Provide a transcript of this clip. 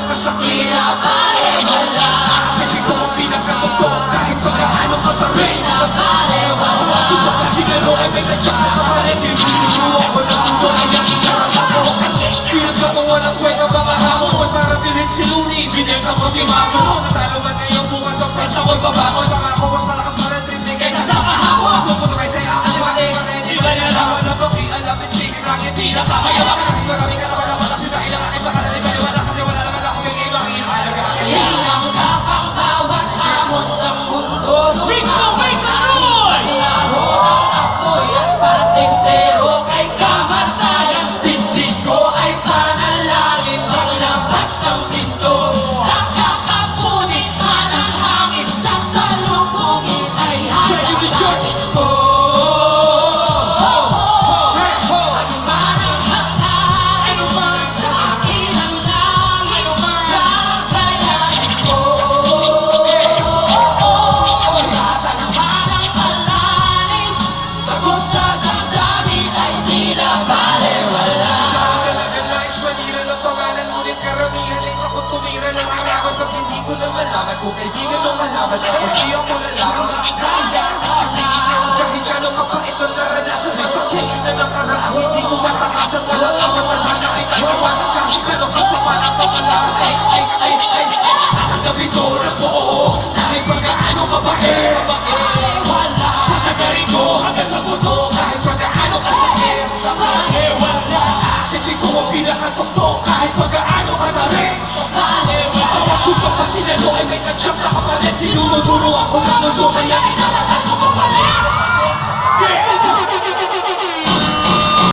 ka sa kinapalewala. Hindi ko ang pinagkatotoo kahit pagkaano ka pa rin. Pinapalewala. Suba kasi gano'n ay may tadyak na kapalit. Pinilichuwa ko na ito ay ang inarap ako. Pinagkakawalang kwenta mga hamon. Huwag para bilhin si Looney, binenta mo si Mamo. Natalo man ngayong bukas ang fresh ako'y babangon. Pangako mas malakas pa rin trip kaysa sa kahapon. Pupunta kay Taya ang liwanag. Iba na lawan na baki, ang lapis, tigil, rangit, di na kamayawan. Maraming kalaban na malakas yun dahil ang aking pagkalalim ka wala kasi wala naman ako yung ibang inaalaga. Hinang kapang bawat hamon ng mundo. Lumabas sa laro ng apoy at patintero kay kamatayan. Tindig ko ay panalangin paglabas ng pinto. Nakakapunit man ang hangin sa salubungin ay halahanin ko. Pag hindi ko na malaman kung kaibigan o malaman ako, di ako lalaman. Kahit gano'n kapait ang naranasan, may sakit na nakaraang hindi ko matakasan. Walang awat na dana ay tatawanan. Kahit gano'n kasama ang pamalaran. Ang gabi ko, nagbuo